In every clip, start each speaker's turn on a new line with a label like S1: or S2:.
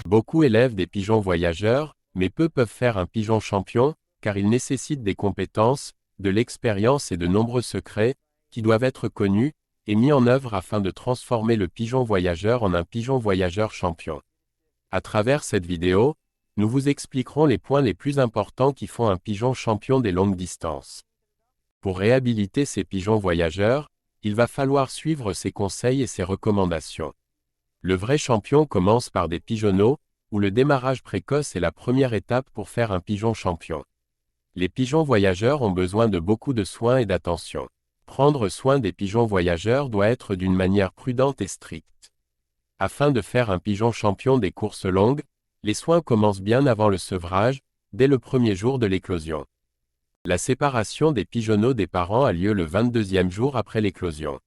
S1: Beaucoup élèvent des pigeons voyageurs, mais peu peuvent faire un pigeon champion, car il nécessite des compétences, de l'expérience et de nombreux secrets, qui doivent être connus, et mis en œuvre afin de transformer le pigeon voyageur en un pigeon voyageur champion. À travers cette vidéo, nous vous expliquerons les points les plus importants qui font un pigeon champion des longues distances. Pour réhabiliter ces pigeons voyageurs, il va falloir suivre ses conseils et ses recommandations. Le vrai champion commence par des pigeonneaux, où le démarrage précoce est la première étape pour faire un pigeon champion. Les pigeons voyageurs ont besoin de beaucoup de soins et d'attention. Prendre soin des pigeons voyageurs doit être d'une manière prudente et stricte. Afin de faire un pigeon champion des courses longues, les soins commencent bien avant le sevrage, dès le premier jour de l'éclosion. La séparation des pigeonneaux des parents a lieu le 22e jour après l'éclosion.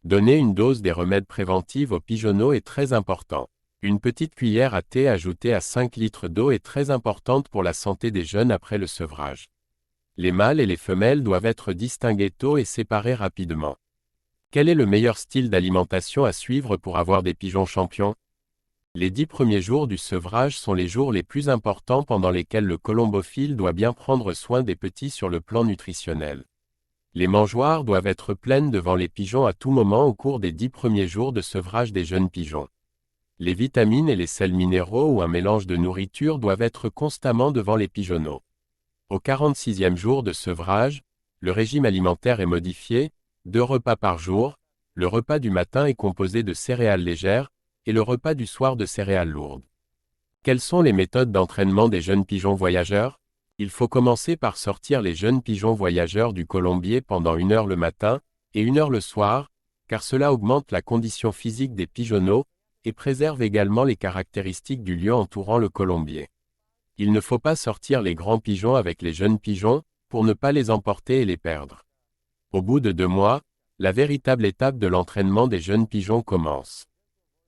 S1: Donner une dose des remèdes préventifs aux pigeonneaux est très important. Une petite cuillère à thé ajoutée à 5 litres d'eau est très importante pour la santé des jeunes après le sevrage. Les mâles et les femelles doivent être distingués tôt et séparés rapidement. Quel est le meilleur style d'alimentation à suivre pour avoir des pigeons champions? Les 10 premiers jours du sevrage sont les jours les plus importants pendant lesquels le colombophile doit bien prendre soin des petits sur le plan nutritionnel. Les mangeoires doivent être pleines devant les pigeons à tout moment au cours des 10 premiers jours de sevrage des jeunes pigeons. Les vitamines et les sels minéraux ou un mélange de nourriture doivent être constamment devant les pigeonneaux. Au 46e jour de sevrage, le régime alimentaire est modifié, 2 repas par jour, le repas du matin est composé de céréales légères, et le repas du soir de céréales lourdes. Quelles sont les méthodes d'entraînement des jeunes pigeons voyageurs? Il faut commencer par sortir les jeunes pigeons voyageurs du colombier pendant 1 heure le matin, et 1 heure le soir, car cela augmente la condition physique des pigeonneaux, et préserve également les caractéristiques du lieu entourant le colombier. Il ne faut pas sortir les grands pigeons avec les jeunes pigeons, pour ne pas les emporter et les perdre. Au bout de 2 mois, la véritable étape de l'entraînement des jeunes pigeons commence.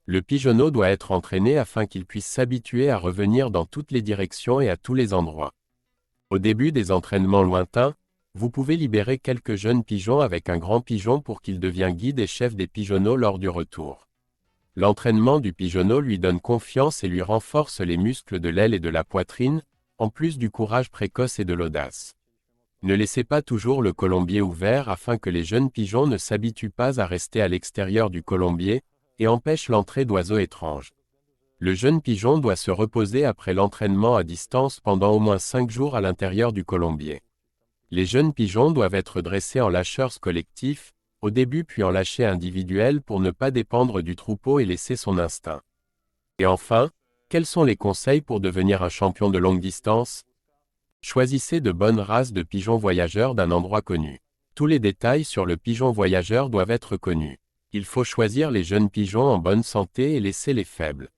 S1: Le pigeonneau doit être entraîné afin qu'il puisse s'habituer à revenir dans toutes les directions et à tous les endroits. Au début des entraînements lointains, vous pouvez libérer quelques jeunes pigeons avec un grand pigeon pour qu'il devienne guide et chef des pigeonneaux lors du retour. L'entraînement du pigeonneau lui donne confiance et lui renforce les muscles de l'aile et de la poitrine, en plus du courage précoce et de l'audace. Ne laissez pas toujours le colombier ouvert afin que les jeunes pigeons ne s'habituent pas à rester à l'extérieur du colombier, et empêchent l'entrée d'oiseaux étranges. Le jeune pigeon doit se reposer après l'entraînement à distance pendant au moins 5 jours à l'intérieur du colombier. Les jeunes pigeons doivent être dressés en lâcheurs collectifs, au début puis en lâcher individuel pour ne pas dépendre du troupeau et laisser son instinct. Et enfin, quels sont les conseils pour devenir un champion de longue distance? Choisissez de bonnes races de pigeons voyageurs d'un endroit connu. Tous les détails sur le pigeon voyageur doivent être connus. Il faut choisir les jeunes pigeons en bonne santé et laisser les faibles.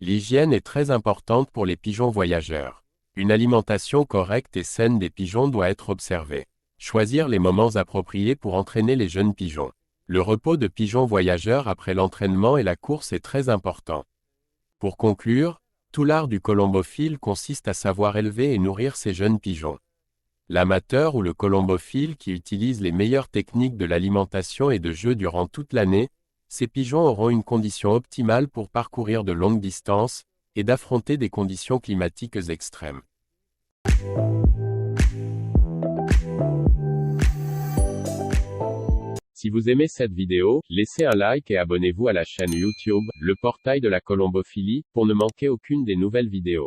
S1: L'hygiène est très importante pour les pigeons voyageurs. Une alimentation correcte et saine des pigeons doit être observée. Choisir les moments appropriés pour entraîner les jeunes pigeons. Le repos de pigeons voyageurs après l'entraînement et la course est très important. Pour conclure, tout l'art du colombophile consiste à savoir élever et nourrir ces jeunes pigeons. L'amateur ou le colombophile qui utilise les meilleures techniques de l'alimentation et de jeu durant toute l'année, ces pigeons auront une condition optimale pour parcourir de longues distances et d'affronter des conditions climatiques extrêmes. Si vous aimez cette vidéo, laissez un like et abonnez-vous à la chaîne YouTube, Le Portail de la Colombophilie, pour ne manquer aucune des nouvelles vidéos.